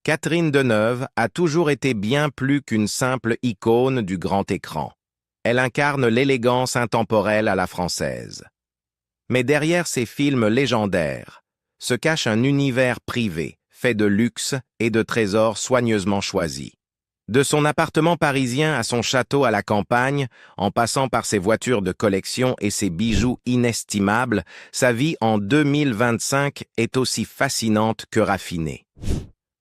Catherine Deneuve a toujours été bien plus qu'une simple icône du grand écran. Elle incarne l'élégance intemporelle à la française. Mais derrière ces films légendaires se cache un univers privé, fait de luxe et de trésors soigneusement choisis. De son appartement parisien à son château à la campagne, en passant par ses voitures de collection et ses bijoux inestimables, sa vie en 2025 est aussi fascinante que raffinée.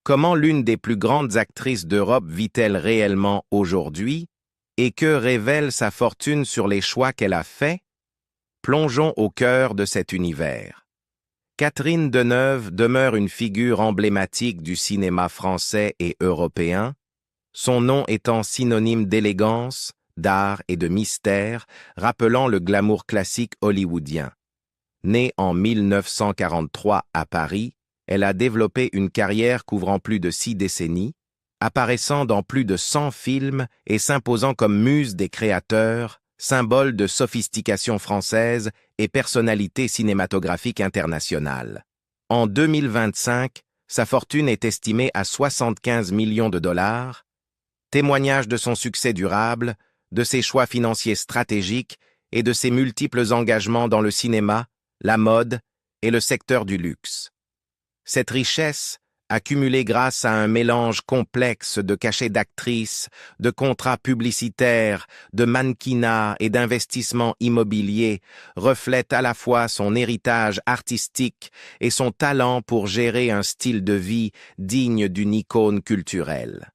Comment l'une des plus grandes actrices d'Europe vit-elle réellement aujourd'hui? Et que révèle sa fortune sur les choix qu'elle a faits? Plongeons au cœur de cet univers. Catherine Deneuve demeure une figure emblématique du cinéma français et européen, son nom étant synonyme d'élégance, d'art et de mystère, rappelant le glamour classique hollywoodien. Née en 1943 à Paris, elle a développé une carrière couvrant plus de 6 décennies, apparaissant dans plus de 100 films et s'imposant comme muse des créateurs, symbole de sophistication française et personnalité cinématographique internationale. En 2025, sa fortune est estimée à 75 millions de dollars, témoignage de son succès durable, de ses choix financiers stratégiques et de ses multiples engagements dans le cinéma, la mode et le secteur du luxe. Cette richesse, accumulée grâce à un mélange complexe de cachets d'actrices, de contrats publicitaires, de mannequinat et d'investissements immobiliers, reflète à la fois son héritage artistique et son talent pour gérer un style de vie digne d'une icône culturelle.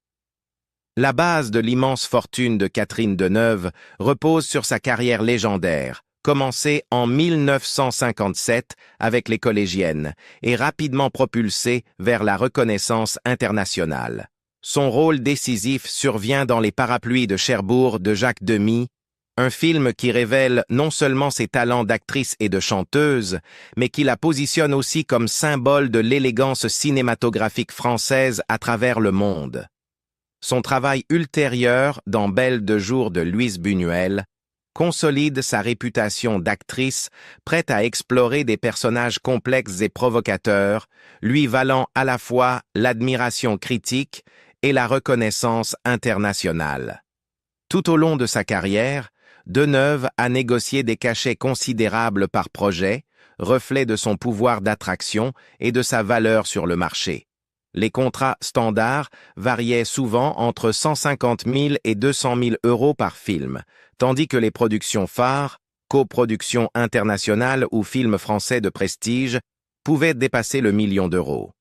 La base de l'immense fortune de Catherine Deneuve repose sur sa carrière légendaire, commencée en 1957 avec les collégiennes et rapidement propulsée vers la reconnaissance internationale. Son rôle décisif survient dans Les Parapluies de Cherbourg de Jacques Demy, un film qui révèle non seulement ses talents d'actrice et de chanteuse, mais qui la positionne aussi comme symbole de l'élégance cinématographique française à travers le monde. Son travail ultérieur dans Belle de jour de Louise Buñuel consolide sa réputation d'actrice prête à explorer des personnages complexes et provocateurs, lui valant à la fois l'admiration critique et la reconnaissance internationale. Tout au long de sa carrière, Deneuve a négocié des cachets considérables par projet, reflet de son pouvoir d'attraction et de sa valeur sur le marché. Les contrats standards variaient souvent entre 150 000 et 200 000 euros par film, tandis que les productions phares, coproductions internationales ou films français de prestige, pouvaient dépasser le million d'euros.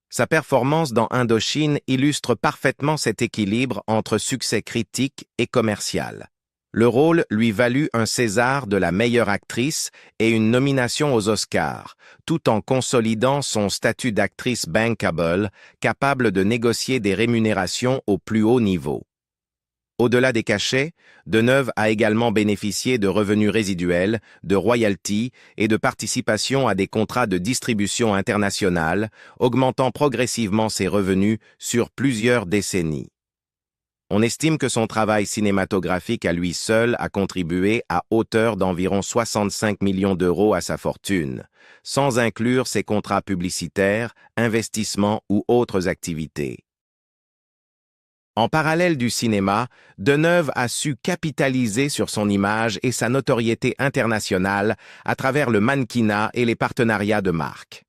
Sa performance dans Indochine illustre parfaitement cet équilibre entre succès critique et commercial. Le rôle lui valut un César de la meilleure actrice et une nomination aux Oscars, tout en consolidant son statut d'actrice bankable, capable de négocier des rémunérations au plus haut niveau. Au-delà des cachets, Deneuve a également bénéficié de revenus résiduels, de royalties et de participation à des contrats de distribution internationale, augmentant progressivement ses revenus sur plusieurs décennies. On estime que son travail cinématographique à lui seul a contribué à hauteur d'environ 65 millions d'euros à sa fortune, sans inclure ses contrats publicitaires, investissements ou autres activités. En parallèle du cinéma, Deneuve a su capitaliser sur son image et sa notoriété internationale à travers le mannequinat et les partenariats de marque.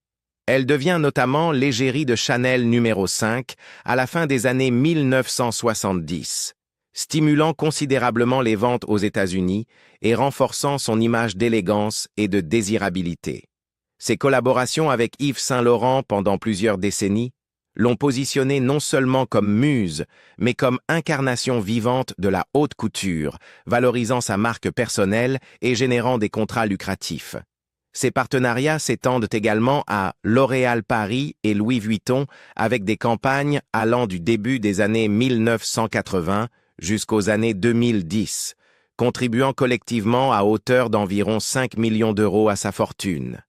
Elle devient notamment l'égérie de Chanel numéro 5 à la fin des années 1970, stimulant considérablement les ventes aux États-Unis et renforçant son image d'élégance et de désirabilité. Ses collaborations avec Yves Saint Laurent pendant plusieurs décennies l'ont positionnée non seulement comme muse, mais comme incarnation vivante de la haute couture, valorisant sa marque personnelle et générant des contrats lucratifs. Ces partenariats s'étendent également à L'Oréal Paris et Louis Vuitton avec des campagnes allant du début des années 1980 jusqu'aux années 2010, contribuant collectivement à hauteur d'environ 5 millions d'euros à sa fortune.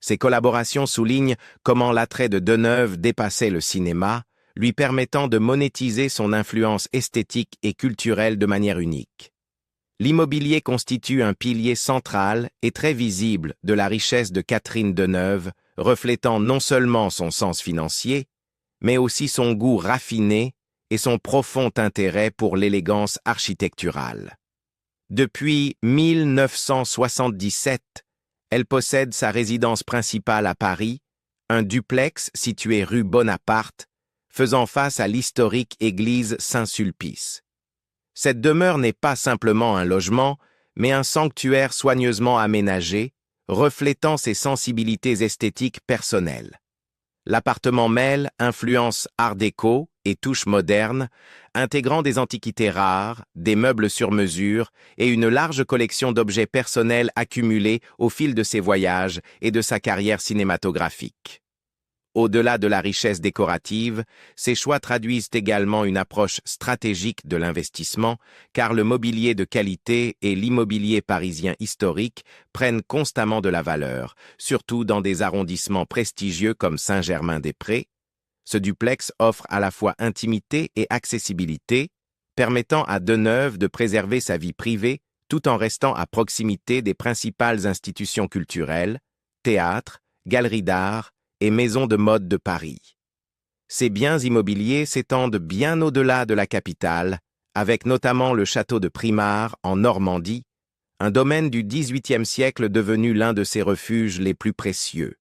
Ces collaborations soulignent comment l'attrait de Deneuve dépassait le cinéma, lui permettant de monétiser son influence esthétique et culturelle de manière unique. L'immobilier constitue un pilier central et très visible de la richesse de Catherine Deneuve, reflétant non seulement son sens financier, mais aussi son goût raffiné et son profond intérêt pour l'élégance architecturale. Depuis 1977, elle possède sa résidence principale à Paris, un duplex situé rue Bonaparte, faisant face à l'historique église Saint-Sulpice. Cette demeure n'est pas simplement un logement, mais un sanctuaire soigneusement aménagé, reflétant ses sensibilités esthétiques personnelles. L'appartement mêle influence art déco et touches modernes, intégrant des antiquités rares, des meubles sur mesure et une large collection d'objets personnels accumulés au fil de ses voyages et de sa carrière cinématographique. Au-delà de la richesse décorative, ces choix traduisent également une approche stratégique de l'investissement, car le mobilier de qualité et l'immobilier parisien historique prennent constamment de la valeur, surtout dans des arrondissements prestigieux comme Saint-Germain-des-Prés. Ce duplex offre à la fois intimité et accessibilité, permettant à Deneuve de préserver sa vie privée tout en restant à proximité des principales institutions culturelles, théâtres, galeries d'art, et maisons de mode de Paris. Ces biens immobiliers s'étendent bien au-delà de la capitale, avec notamment le château de Primard en Normandie, un domaine du XVIIIe siècle devenu l'un de ses refuges les plus précieux.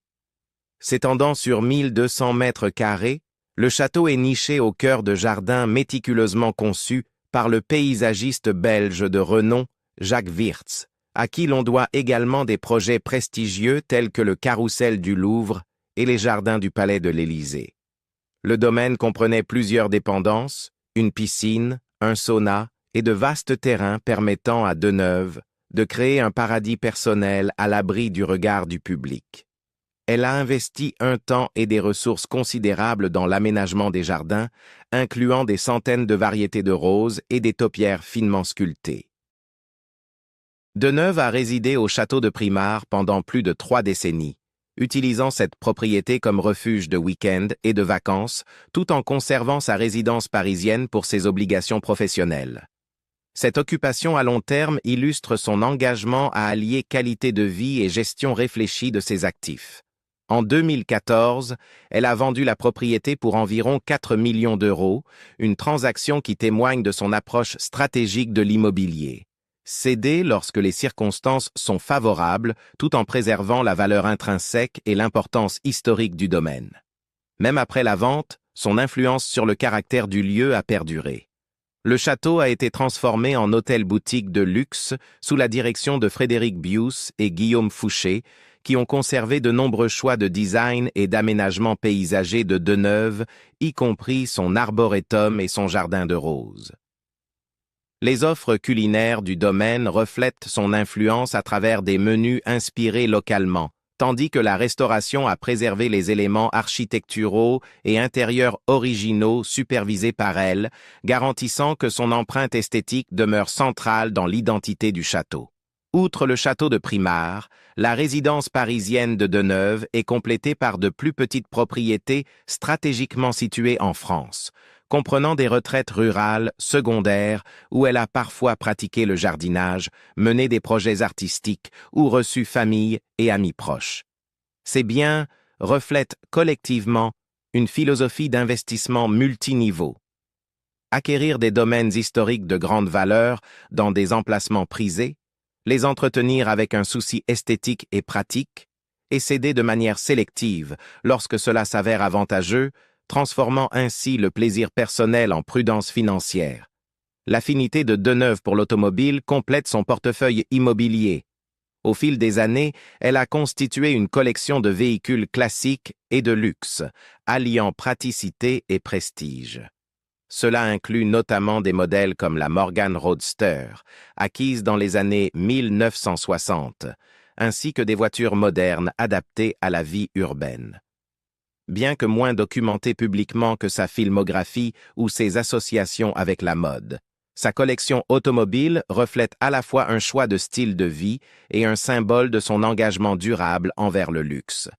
S'étendant sur 1200 mètres carrés, le château est niché au cœur de jardins méticuleusement conçus par le paysagiste belge de renom Jacques Wirtz, à qui l'on doit également des projets prestigieux tels que le Carrousel du Louvre et les jardins du Palais de l'Élysée. Le domaine comprenait plusieurs dépendances, une piscine, un sauna et de vastes terrains permettant à Deneuve de créer un paradis personnel à l'abri du regard du public. Elle a investi un temps et des ressources considérables dans l'aménagement des jardins, incluant des centaines de variétés de roses et des taupières finement sculptées. Deneuve a résidé au château de Primard pendant plus de 3 décennies, utilisant cette propriété comme refuge de week-end et de vacances, tout en conservant sa résidence parisienne pour ses obligations professionnelles. Cette occupation à long terme illustre son engagement à allier qualité de vie et gestion réfléchie de ses actifs. En 2014, elle a vendu la propriété pour environ 4 millions d'euros, une transaction qui témoigne de son approche stratégique de l'immobilier. Céder lorsque les circonstances sont favorables, tout en préservant la valeur intrinsèque et l'importance historique du domaine. Même après la vente, son influence sur le caractère du lieu a perduré. Le château a été transformé en hôtel-boutique de luxe sous la direction de Frédéric Bius et Guillaume Fouché, qui ont conservé de nombreux choix de design et d'aménagement paysager de Deneuve, y compris son arboretum et son jardin de roses. Les offres culinaires du domaine reflètent son influence à travers des menus inspirés localement, tandis que la restauration a préservé les éléments architecturaux et intérieurs originaux supervisés par elle, garantissant que son empreinte esthétique demeure centrale dans l'identité du château. Outre le château de Primard, la résidence parisienne de Deneuve est complétée par de plus petites propriétés stratégiquement situées en France, comprenant des retraites rurales, secondaires, où elle a parfois pratiqué le jardinage, mené des projets artistiques ou reçu famille et amis proches. Ces biens reflètent collectivement une philosophie d'investissement multiniveau. Acquérir des domaines historiques de grande valeur dans des emplacements prisés, les entretenir avec un souci esthétique et pratique, et céder de manière sélective lorsque cela s'avère avantageux, transformant ainsi le plaisir personnel en prudence financière. L'affinité de Deneuve pour l'automobile complète son portefeuille immobilier. Au fil des années, elle a constitué une collection de véhicules classiques et de luxe, alliant praticité et prestige. Cela inclut notamment des modèles comme la Morgan Roadster, acquise dans les années 1960, ainsi que des voitures modernes adaptées à la vie urbaine. Bien que moins documentée publiquement que sa filmographie ou ses associations avec la mode, sa collection automobile reflète à la fois un choix de style de vie et un symbole de son engagement durable envers le luxe.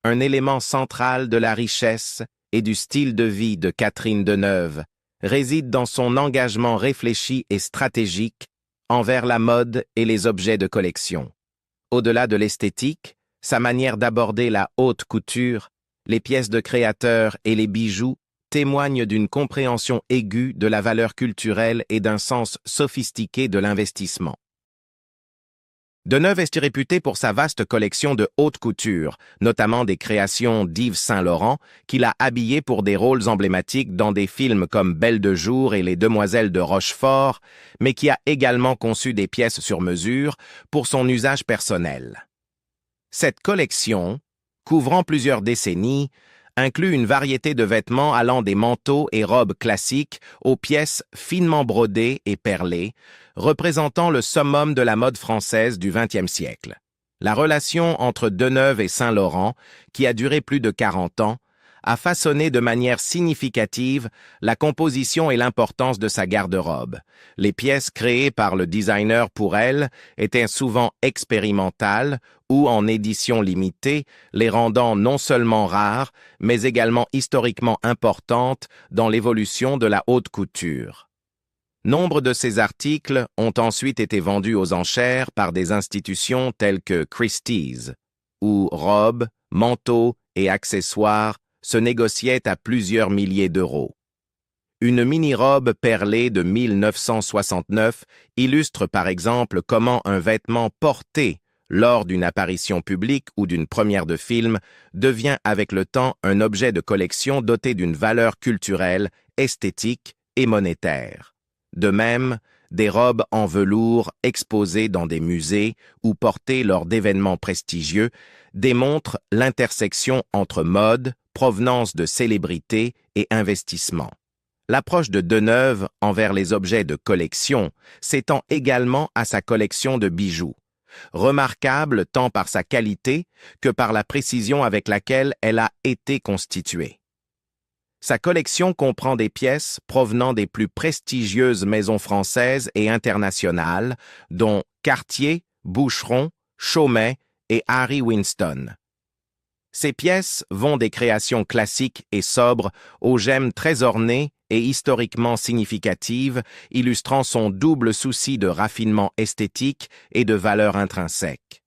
Un élément central de la richesse et du style de vie de Catherine Deneuve réside dans son engagement réfléchi et stratégique envers la mode et les objets de collection. Au-delà de l'esthétique, sa manière d'aborder la haute couture, Les pièces de créateurs et les bijoux témoignent d'une compréhension aiguë de la valeur culturelle et d'un sens sophistiqué de l'investissement. Deneuve est réputé pour sa vaste collection de haute couture, notamment des créations d'Yves Saint-Laurent, qu'il a habillées pour des rôles emblématiques dans des films comme Belle de jour et Les Demoiselles de Rochefort, mais qui a également conçu des pièces sur mesure pour son usage personnel. Cette collection, couvrant plusieurs décennies, inclut une variété de vêtements allant des manteaux et robes classiques aux pièces finement brodées et perlées, représentant le summum de la mode française du XXe siècle. La relation entre Deneuve et Saint-Laurent, qui a duré plus de 40 ans, a façonné de manière significative la composition et l'importance de sa garde-robe. Les pièces créées par le designer pour elle étaient souvent expérimentales ou en édition limitée, les rendant non seulement rares, mais également historiquement importantes dans l'évolution de la haute couture. Nombre de ces articles ont ensuite été vendus aux enchères par des institutions telles que Christie's, où robes, manteaux et accessoires se négociait à plusieurs milliers d'euros. Une mini-robe perlée de 1969 illustre par exemple comment un vêtement porté lors d'une apparition publique ou d'une première de film devient avec le temps un objet de collection doté d'une valeur culturelle, esthétique et monétaire. De même, des robes en velours exposées dans des musées ou portées lors d'événements prestigieux démontrent l'intersection entre mode, provenance de célébrités et investissement. L'approche de Deneuve envers les objets de collection s'étend également à sa collection de bijoux, remarquable tant par sa qualité que par la précision avec laquelle elle a été constituée. Sa collection comprend des pièces provenant des plus prestigieuses maisons françaises et internationales, dont Cartier, Boucheron, Chaumet et Harry Winston. Ces pièces vont des créations classiques et sobres aux gemmes très ornées et historiquement significatives, illustrant son double souci de raffinement esthétique et de valeur intrinsèque.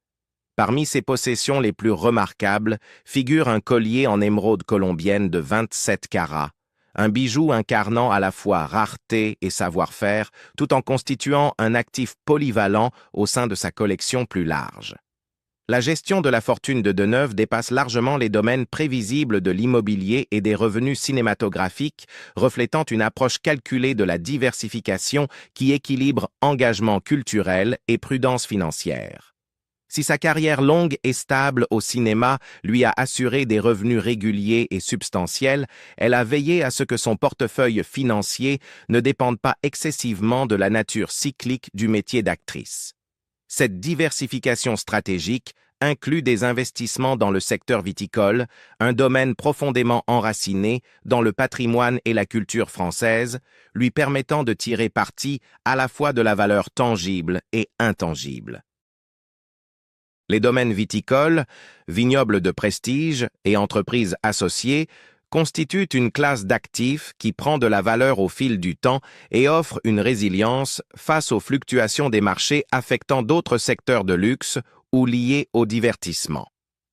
Parmi ses possessions les plus remarquables figure un collier en émeraude colombienne de 27 carats, un bijou incarnant à la fois rareté et savoir-faire, tout en constituant un actif polyvalent au sein de sa collection plus large. La gestion de la fortune de Deneuve dépasse largement les domaines prévisibles de l'immobilier et des revenus cinématographiques, reflétant une approche calculée de la diversification qui équilibre engagement culturel et prudence financière. Si sa carrière longue et stable au cinéma lui a assuré des revenus réguliers et substantiels, elle a veillé à ce que son portefeuille financier ne dépende pas excessivement de la nature cyclique du métier d'actrice. Cette diversification stratégique inclut des investissements dans le secteur viticole, un domaine profondément enraciné dans le patrimoine et la culture française, lui permettant de tirer parti à la fois de la valeur tangible et intangible. Les domaines viticoles, vignobles de prestige et entreprises associées constituent une classe d'actifs qui prend de la valeur au fil du temps et offre une résilience face aux fluctuations des marchés affectant d'autres secteurs de luxe ou liés au divertissement.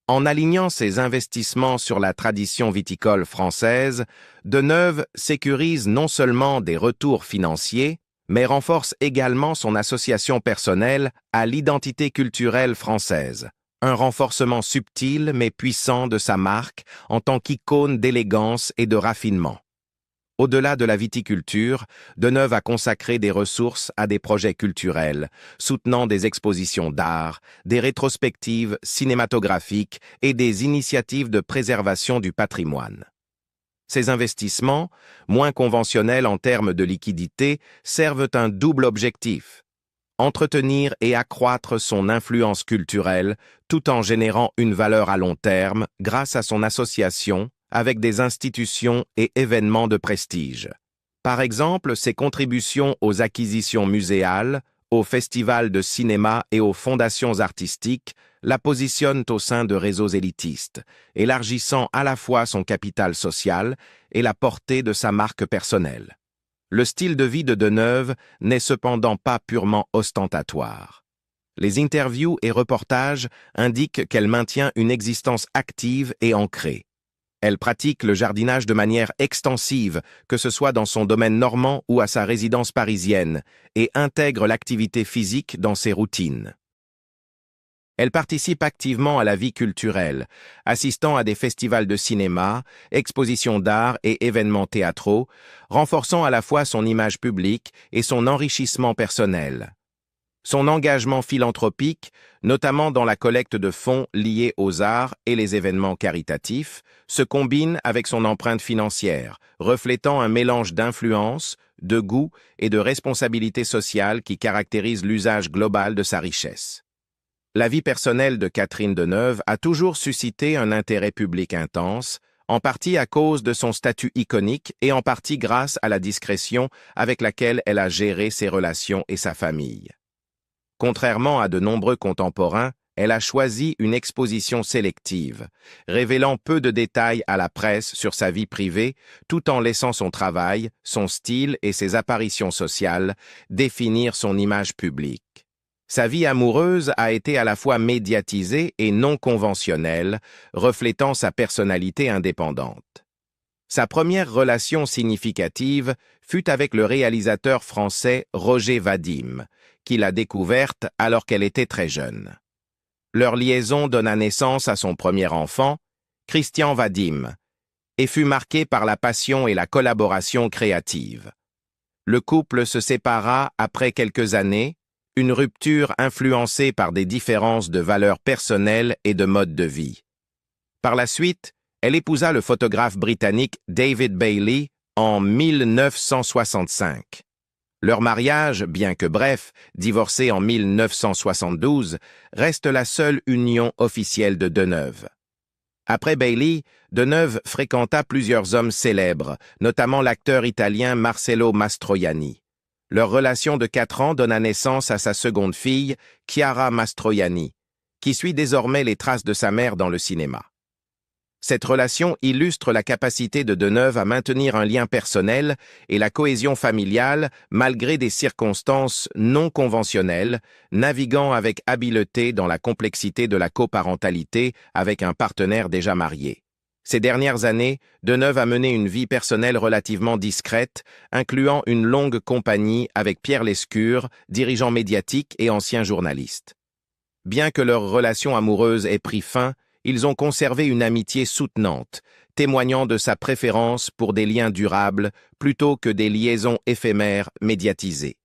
En alignant ses investissements sur la tradition viticole française, Deneuve sécurise non seulement des retours financiers, mais renforce également son association personnelle à l'identité culturelle française. Un renforcement subtil mais puissant de sa marque en tant qu'icône d'élégance et de raffinement. Au-delà de la viticulture, Deneuve a consacré des ressources à des projets culturels, soutenant des expositions d'art, des rétrospectives cinématographiques et des initiatives de préservation du patrimoine. Ces investissements, moins conventionnels en termes de liquidité, servent un double objectif: entretenir et accroître son influence culturelle tout en générant une valeur à long terme grâce à son association avec des institutions et événements de prestige. Par exemple, ses contributions aux acquisitions muséales, aux festivals de cinéma et aux fondations artistiques la positionnent au sein de réseaux élitistes, élargissant à la fois son capital social et la portée de sa marque personnelle. Le style de vie de Deneuve n'est cependant pas purement ostentatoire. Les interviews et reportages indiquent qu'elle maintient une existence active et ancrée. Elle pratique le jardinage de manière extensive, que ce soit dans son domaine normand ou à sa résidence parisienne, et intègre l'activité physique dans ses routines. Elle participe activement à la vie culturelle, assistant à des festivals de cinéma, expositions d'art et événements théâtraux, renforçant à la fois son image publique et son enrichissement personnel. Son engagement philanthropique, notamment dans la collecte de fonds liés aux arts et les événements caritatifs, se combine avec son empreinte financière, reflétant un mélange d'influence, de goût et de responsabilité sociale qui caractérise l'usage global de sa richesse. La vie personnelle de Catherine Deneuve a toujours suscité un intérêt public intense, en partie à cause de son statut iconique et en partie grâce à la discrétion avec laquelle elle a géré ses relations et sa famille. Contrairement à de nombreux contemporains, elle a choisi une exposition sélective, révélant peu de détails à la presse sur sa vie privée, tout en laissant son travail, son style et ses apparitions sociales définir son image publique. Sa vie amoureuse a été à la fois médiatisée et non conventionnelle, reflétant sa personnalité indépendante. Sa première relation significative fut avec le réalisateur français Roger Vadim, qu'il a découverte alors qu'elle était très jeune. Leur liaison donna naissance à son premier enfant, Christian Vadim, et fut marquée par la passion et la collaboration créative. Le couple se sépara après quelques années, une rupture influencée par des différences de valeurs personnelles et de mode de vie. Par la suite, elle épousa le photographe britannique David Bailey en 1965. Leur mariage, bien que bref, divorcé en 1972, reste la seule union officielle de Deneuve. Après Bailey, Deneuve fréquenta plusieurs hommes célèbres, notamment l'acteur italien Marcello Mastroianni. Leur relation de 4 ans donna naissance à sa seconde fille, Chiara Mastroianni, qui suit désormais les traces de sa mère dans le cinéma. Cette relation illustre la capacité de Deneuve à maintenir un lien personnel et la cohésion familiale malgré des circonstances non conventionnelles, naviguant avec habileté dans la complexité de la coparentalité avec un partenaire déjà marié. Ces dernières années, Deneuve a mené une vie personnelle relativement discrète, incluant une longue compagnie avec Pierre Lescure, dirigeant médiatique et ancien journaliste. Bien que leur relation amoureuse ait pris fin, ils ont conservé une amitié soutenante, témoignant de sa préférence pour des liens durables plutôt que des liaisons éphémères médiatisées.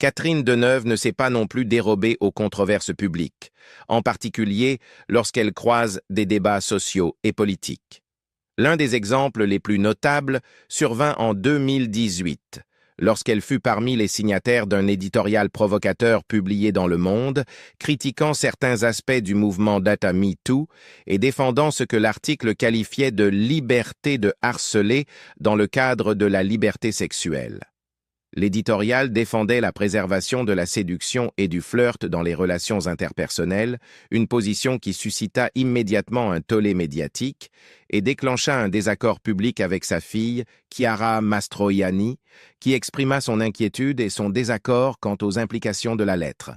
Catherine Deneuve ne s'est pas non plus dérobée aux controverses publiques, en particulier lorsqu'elle croise des débats sociaux et politiques. L'un des exemples les plus notables survint en 2018, lorsqu'elle fut parmi les signataires d'un éditorial provocateur publié dans Le Monde, critiquant certains aspects du mouvement Data Me Too et défendant ce que l'article qualifiait de liberté de harceler dans le cadre de la liberté sexuelle. L'éditorial défendait la préservation de la séduction et du flirt dans les relations interpersonnelles, une position qui suscita immédiatement un tollé médiatique et déclencha un désaccord public avec sa fille, Chiara Mastroianni, qui exprima son inquiétude et son désaccord quant aux implications de la lettre.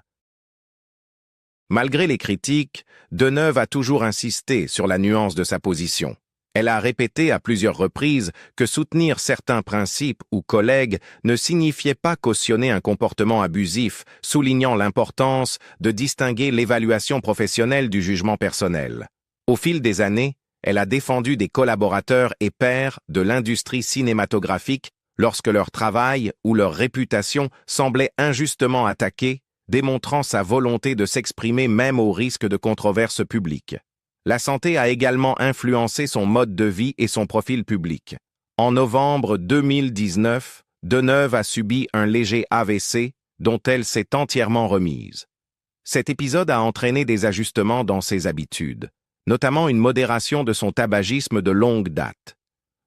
Malgré les critiques, Deneuve a toujours insisté sur la nuance de sa position. Elle a répété à plusieurs reprises que soutenir certains principes ou collègues ne signifiait pas cautionner un comportement abusif, soulignant l'importance de distinguer l'évaluation professionnelle du jugement personnel. Au fil des années, elle a défendu des collaborateurs et pairs de l'industrie cinématographique lorsque leur travail ou leur réputation semblait injustement attaqué, démontrant sa volonté de s'exprimer même au risque de controverses publiques. La santé a également influencé son mode de vie et son profil public. En novembre 2019, Deneuve a subi un léger AVC dont elle s'est entièrement remise. Cet épisode a entraîné des ajustements dans ses habitudes, notamment une modération de son tabagisme de longue date.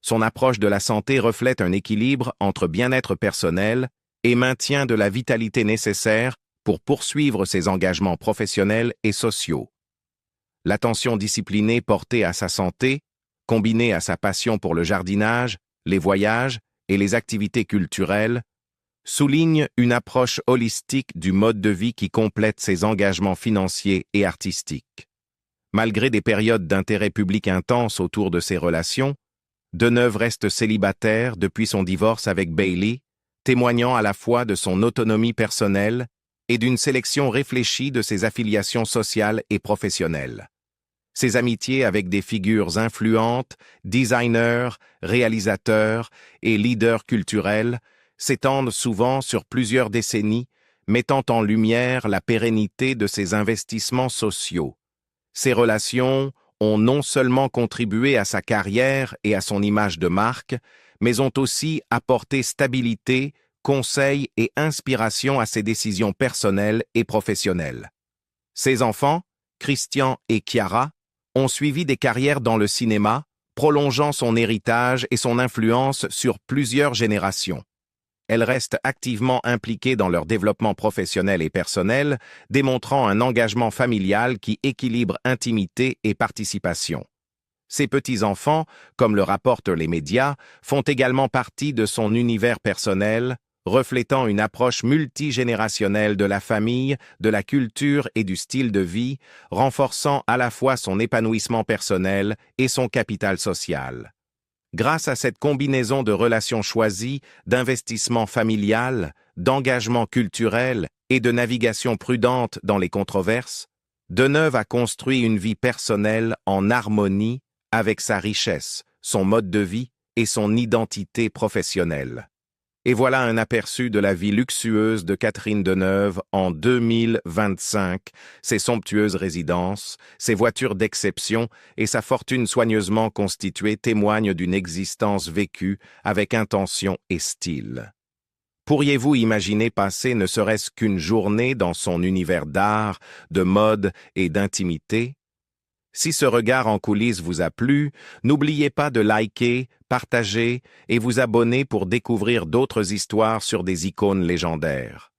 Son approche de la santé reflète un équilibre entre bien-être personnel et maintien de la vitalité nécessaire pour poursuivre ses engagements professionnels et sociaux. L'attention disciplinée portée à sa santé, combinée à sa passion pour le jardinage, les voyages et les activités culturelles, souligne une approche holistique du mode de vie qui complète ses engagements financiers et artistiques. Malgré des périodes d'intérêt public intense autour de ses relations, Deneuve reste célibataire depuis son divorce avec Bailey, témoignant à la fois de son autonomie personnelle et d'une sélection réfléchie de ses affiliations sociales et professionnelles. Ses amitiés avec des figures influentes, designers, réalisateurs et leaders culturels s'étendent souvent sur plusieurs décennies, mettant en lumière la pérennité de ses investissements sociaux. Ces relations ont non seulement contribué à sa carrière et à son image de marque, mais ont aussi apporté stabilité, conseil et inspiration à ses décisions personnelles et professionnelles. Ses enfants, Christian et Chiara, ont suivi des carrières dans le cinéma, prolongeant son héritage et son influence sur plusieurs générations. Elles restent activement impliquées dans leur développement professionnel et personnel, démontrant un engagement familial qui équilibre intimité et participation. Ses petits-enfants, comme le rapportent les médias, font également partie de son univers personnel, reflétant une approche multigénérationnelle de la famille, de la culture et du style de vie, renforçant à la fois son épanouissement personnel et son capital social. Grâce à cette combinaison de relations choisies, d'investissement familial, d'engagement culturel et de navigation prudente dans les controverses, Deneuve a construit une vie personnelle en harmonie avec sa richesse, son mode de vie et son identité professionnelle. Et voilà un aperçu de la vie luxueuse de Catherine Deneuve en 2025, ses somptueuses résidences, ses voitures d'exception et sa fortune soigneusement constituée témoignent d'une existence vécue avec intention et style. Pourriez-vous imaginer passer ne serait-ce qu'une journée dans son univers d'art, de mode et d'intimité? Si ce regard en coulisses vous a plu, n'oubliez pas de liker, partager et vous abonner pour découvrir d'autres histoires sur des icônes légendaires.